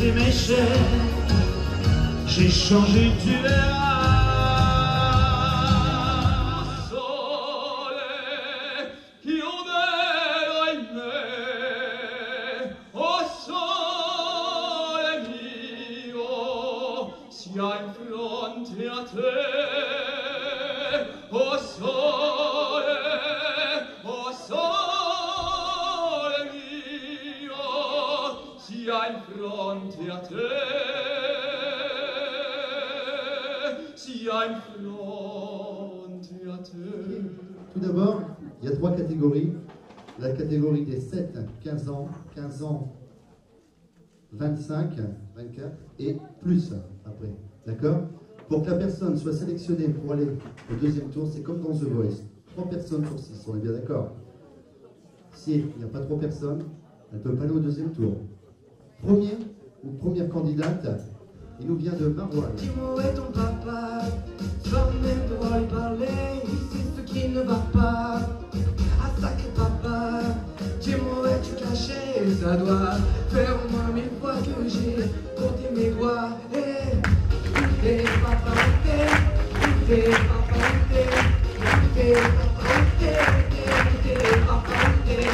jeté mes chaînes, j'ai changé, tu verras. Tout d'abord, il y a 3 catégories. La catégorie des 7, 15 ans, 25, 24 et plus après. D'accord? Pour que la personne soit sélectionnée pour aller au deuxième tour, c'est comme dans The Voice. 3 personnes sur 6, on est bien d'accord? Si il n'y a pas 3 personnes, elle ne peut pas aller au deuxième tour. Premier ou première candidate, il nous vient de Maroilles. Dis-moi où est ton papa, tu vas même devoir lui parler, c'est ce qui ne va pas. Ah sacré papa, dis-moi où es-tu caché, ça doit faire au moins 1000 fois que j'ai compté mes doigts. Où t'es papa, où t'es papa, où t'es papa, où t'es papa, où t'es papa, où t'es.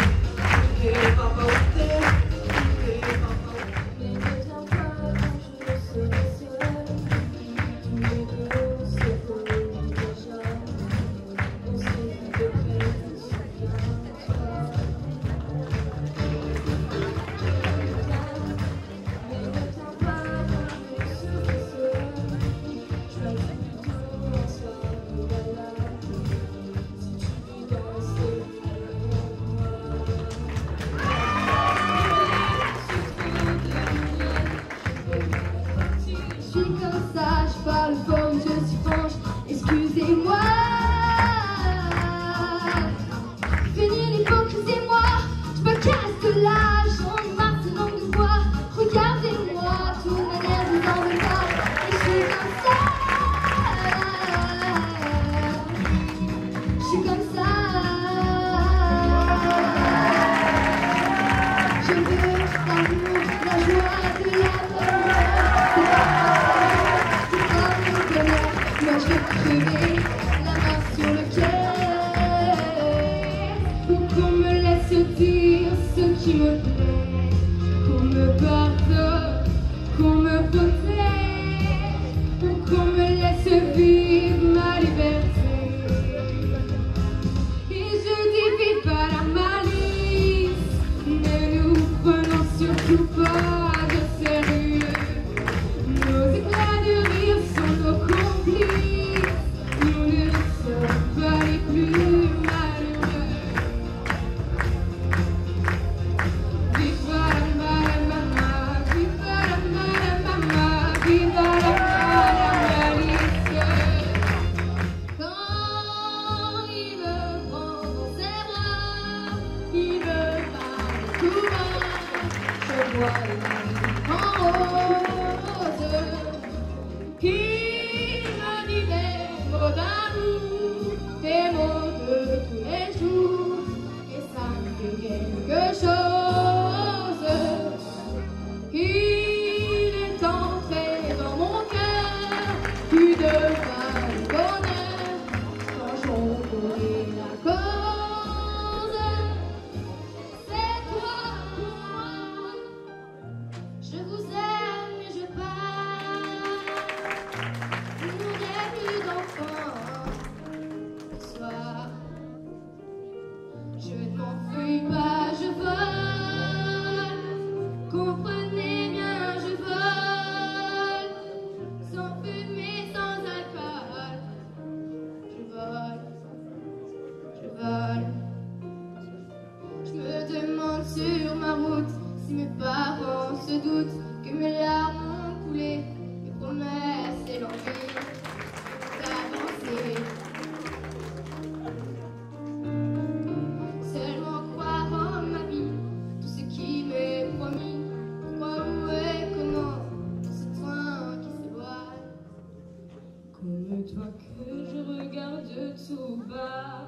Toi que je regarde tout bas,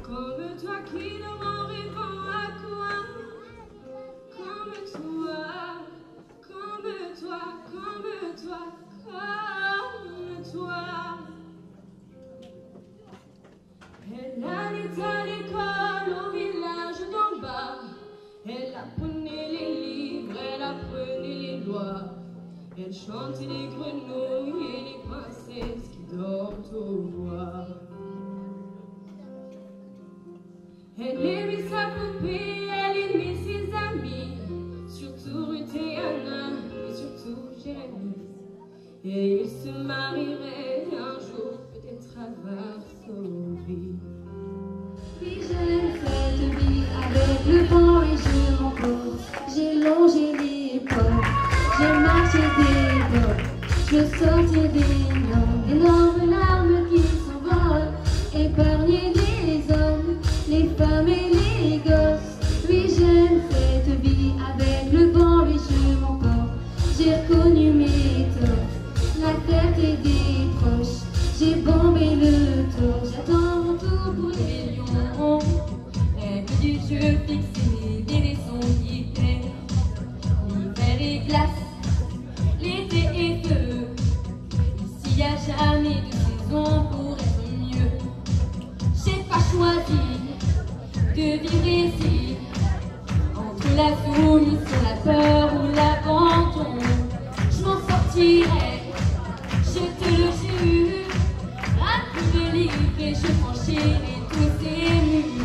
comme toi qui dort en rêvant à quoi, comme toi, comme chanter les grenouilles et les princesses qui dorment au bois. Elle aimait sa poupée, elle aimait ses amis, surtout Ruth et Anna, et surtout Jérémie. Et ils se marieraient un jour, peut-être à Varsovie. Oui, j'ai cette vie avec le vent et je m'envole. J'ai longé les portes, j'ai marché des bords, je sortais d'énormes larmes qui s'envolent, épargner les hommes, les femmes et les gosses. Oui, j'aime cette vie avec le vent et je m'emporte. J'ai reconnu mes torts, la fierté des proches. J'ai bombé le tour, j'attends mon tour pour les lions. Rêve du jeu fixé, des leçons d'hiver. L'hiver et glace, l'été et feu. Ici y a jamais de saison pour être mieux. J'ai pas choisi de vivre ici, entre la soumission, la peur ou l'abandon. Je m'en sortirai, je te le jure. À coup de livre et je franchirai tous ces murs.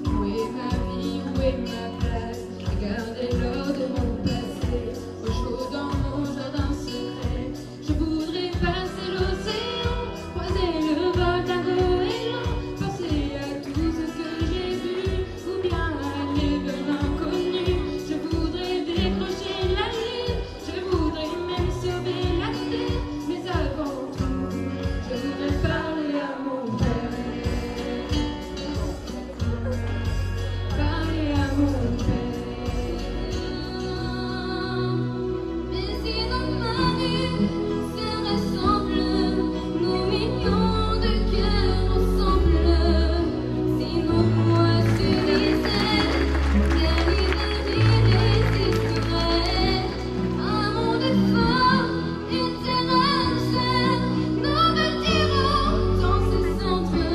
Où est ma vie, où est ma place? Regardez l'or de mon passé, au chaud dans mon jardin secret. Je voudrais passer l'océan, croiser le vol d'un goéland, penser à tout ce que j'ai vu, ou bien aller vers l'inconnu. Je voudrais décrocher la lune, je voudrais même sauver la terre, mais avant tout, je voudrais parler à mon père. Parler à mon père. Mais si nos mains se ressemblent, nos millions de cœurs ensemble, si nos voix s'unissaient, quelle idée résisterait? Un monde fort, éternel, seul, nous bâtirons dans ce centre.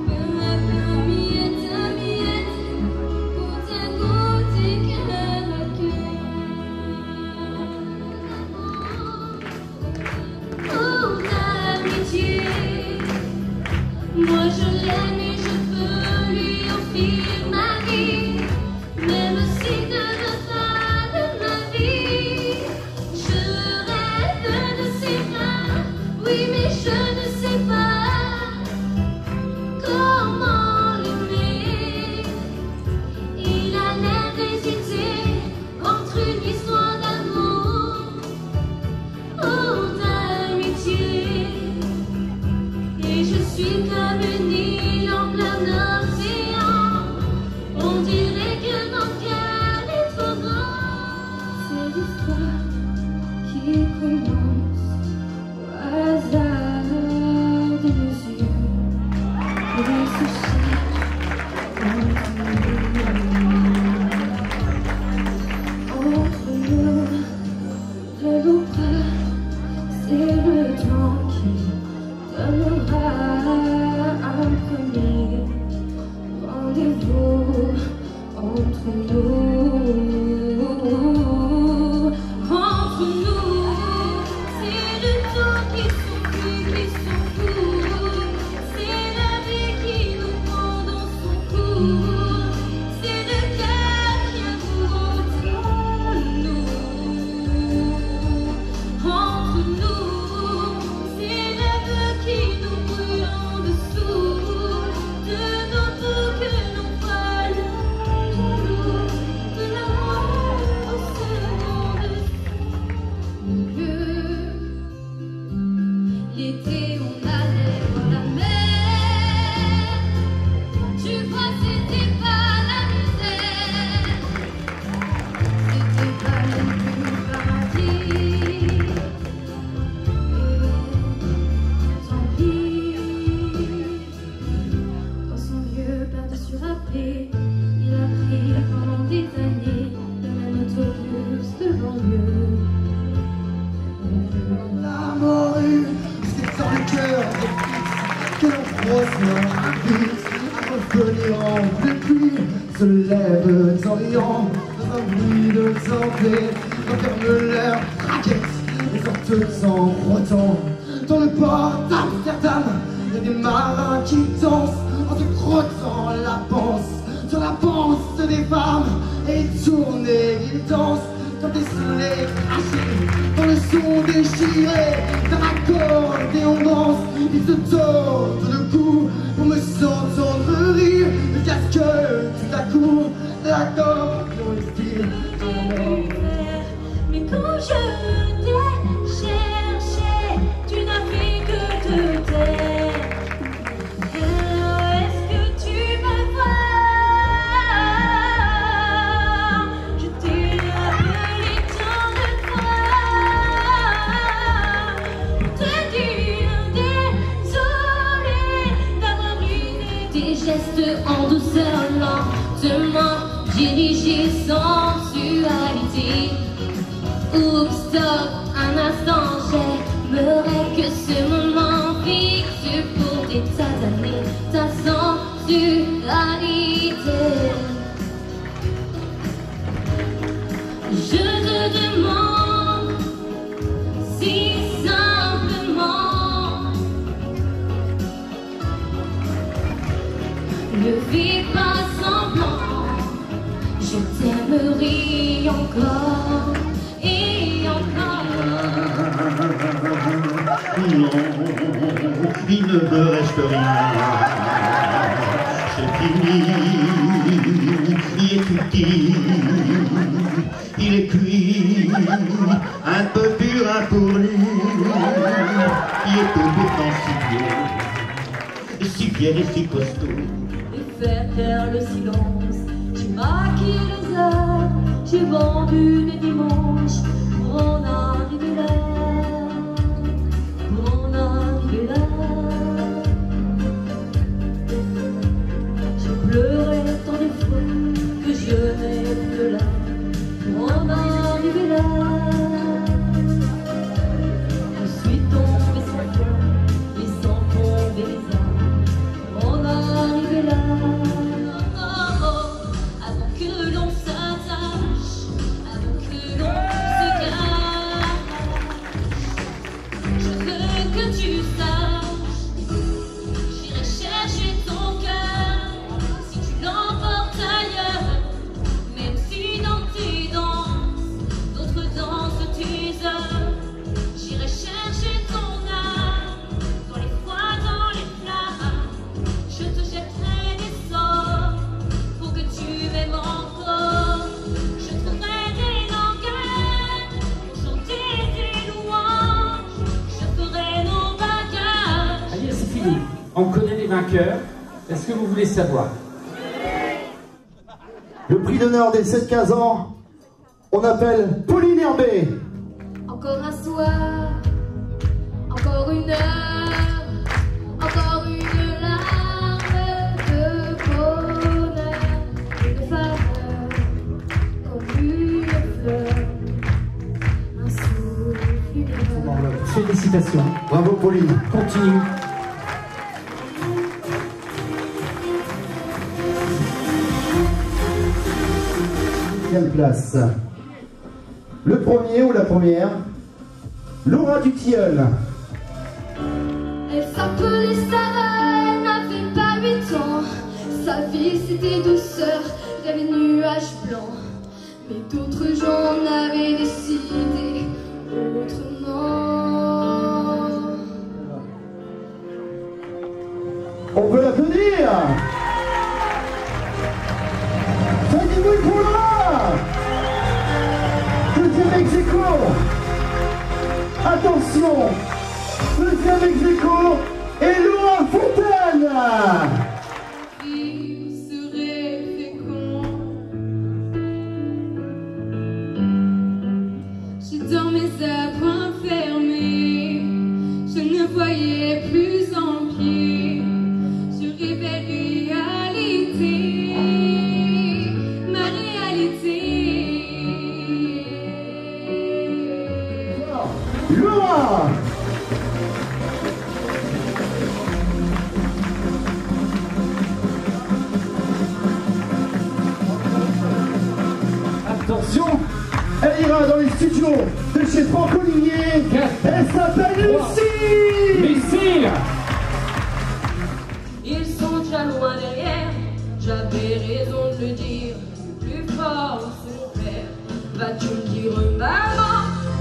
Peu à peu, miette à miette, côte à côte et cœur à cœur. Oh, l'amitié, moi je l'aime et je peux lui offrir ma vie, même s'il ne veut pas de ma vie. Je rêve de ses bras, oui, mais je ne sais pas comment l'aimer. Il a l'air d'hésiter entre une histoire d'amour ou d'amitié. Et je suis comme une île en plein océan. On dirait que mon cœur est trop grand. C'est l'histoire qui commence au hasard de nos yeux, et se cherche entre nous, de nos bras. C'est le temps qui donnera un premier rendez-vous entre nous. Entre nous, c'est le temps qui s'oublie, qui s'encourt. C'est la vie qui nous prend dans son cours. C'est le cœur qui amoure entre nous. Entre nous, c'est le feu qui nous brûle en dessous de nos peaux que l'on voile jaloux de l'amour au second dessous. L'été, on allait voir la mer. Tu vois, c'était pas la misère, c'était pas le plus paradis. Tant pis, dans son vieux par-dessus râpé, il a pris pendant des années le même autobus de banlieue. La morue, c'est dans le cœur que l'on croise un bus, un revenir en pluie se lève en riant dans un bruit de exemplaires referment leurs raquettes, les sortent sans frottant. Dans le port d'Amsterdam, il y a des marins qui dansent en se crottant la panse sur la panse des femmes. Et ils tournent et ils dansent comme des soleils crachés dans le son déchiré d'un accordéon danse. Ils se tordent le cou pour me s'entendre rire jusqu'à ce que tout à coup l'accordéon expire. Mais quand je t'ai cherché, tu n'as fait que te taire. Est-ce que tu me vois? Je t'ai appelé tant de fois pour te dire désolé d'avoir usé tes gestes en douceur, lentement dirigés sans sensualité. Oups, stop, un instant, j'aimerais que ce moment fixe pour des tas d'années ta sensualité. Je te demande si simplement ne fais pas semblant, je t'aimerai encore. Non, il ne me reste rien. C'est fini, il est utile, il est cuit, un peu pur, un pour lui. Il est tout pourtant si fier et si costaud. Et faire taire le silence, j'ai maquillé les heures, j'ai vendu mes dimanches pour en arriver là. J'ai pleuré tant de fois que je n'ai plus de larmes pour en arriver là. Je suis tombée sans foi et sans tomber les armes pour en arriver là. Avant que l'on s'attache, avant que l'on se cache, je veux que tu saches, j'irai chercher ton cœur si tu l'emportes ailleurs, même si dans tes danses, d'autres dansent tes heures. J'irai chercher ton âme dans les froids, dans les flammes. Je te jetterai des sorts pour que tu m'aimes encore. Je trouverai des langages pour chanter tes louanges. Je ferai nos bagages. Allez, c'est fini. On connaît les vainqueurs. Est-ce que vous voulez savoir? Le prix d'honneur des 7-15 ans, on appelle Pauline Herbet. Encore un soir, encore une heure, encore une larme de bonheur, une faveur, comme une fleur, un souffle, une heure. Félicitations. Bravo Pauline. Continue. Quelle place? Le premier ou la première? Laura Dutilleul. Elle s'appelait Sarah, elle n'avait pas 8 ans. Sa vie c'était douceur, il y avait nuages blancs. Mais d'autres gens n'avaient décidé autrement. On peut l'applaudir. Faites du bruit pour Laura. Deuxième ex-aequo. Attention, deuxième ex-aequo et Laura Fontaine. Il serait fécond. Je dormais à point fermé, je ne voyais plus en pied. Je rêvais réalité, ma réalité. Laura. Attention, ira dans les studios de chez Franck Olivier. Elle s'appelle Lucie. Lucille. Ils sont déjà loin derrière, j'avais raison de le dire. Le plus fort, c'est mon père. Vas-tu me dire, maman,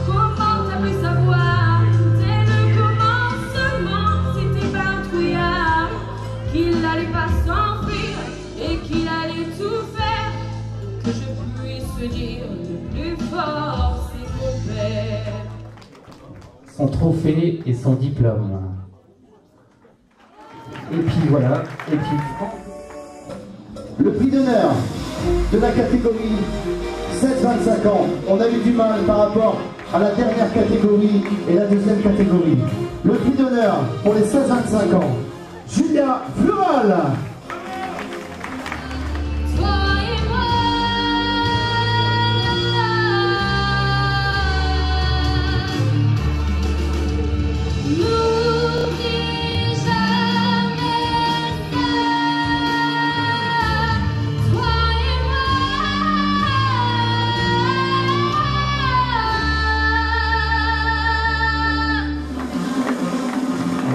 comment t'as pu savoir dès le commencement, c'était pas un trouillard, qu'il allait pas s'enfuir et qu'il allait tout faire que je puisse dire, le plus fort, c'est mon père. Son trophée et son diplôme. Et puis voilà, et puis... Le prix d'honneur de la catégorie 7-25 ans. On a eu du mal par rapport à la dernière catégorie et la deuxième catégorie. Le prix d'honneur pour les 16-25 ans. Julia Floral. Toi et moi, n'oublie jamais ça. Toi et moi.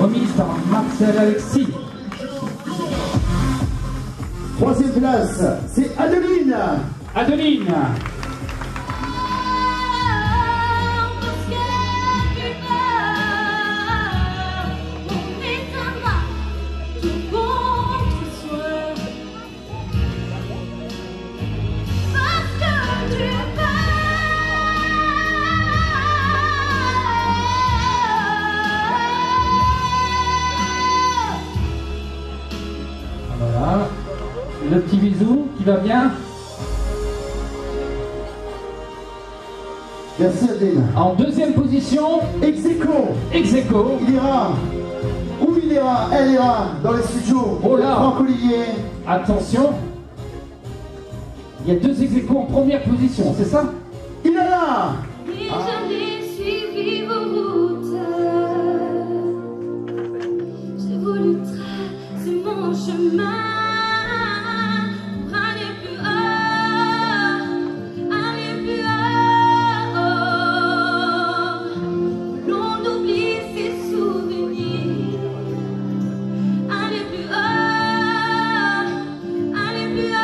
Remise par Marcel Alexis. Troisième place, c'est Adeline. Adeline. Voilà. Le petit bisou qui va bien. Merci Adeline. En deuxième position, Ex-aequo. ex-aequo. Il ira, où il ira, elle ira dans les studios Oh de là. Franck Olivier. Attention, il y a deux ex-aequo en première position, c'est ça? Il est là. N'ai jamais suivi vos routes. J'ai voulu tracer mon chemin pour aller plus haut, aller plus haut. L'on oublie ses souvenirs. Aller plus haut, aller plus haut.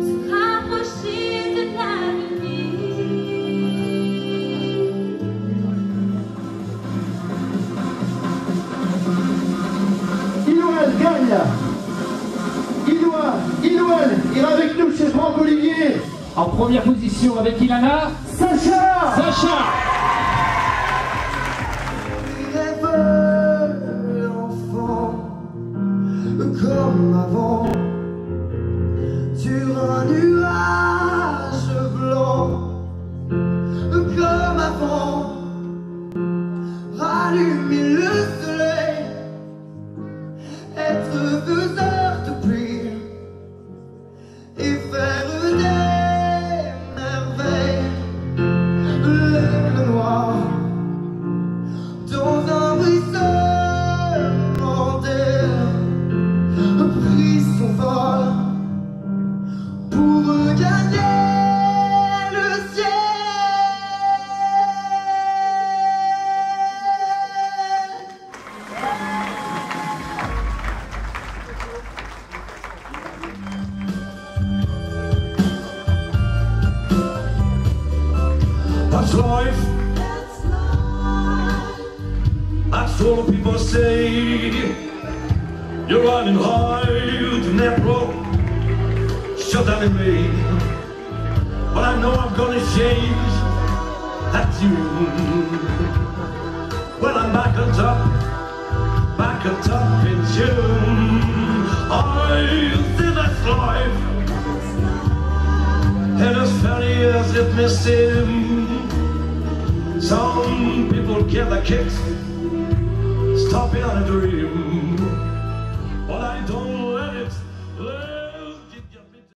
Se rapprocher de l'avenir. Il ou elle gagne. Il ou elle ira avec nous chez Franck Olivier. En première position avec Ilana, Sacha. Sacha. Rêve l'enfant comme avant sur un nuage blanc comme avant rallumer le soleil, être faiseur de pluie et faire des merveilles. L'aigle noir dans un ruissellement d'air pris son vol pour regagner le ciel. That's life. That's what people say. You're running high to Nepal, shut down in me. But I know I'm gonna change that tune. Well, I'm back on top in June. I see that's life, and as funny as it may seem, some people get the kicks stopping on a dream, but I don't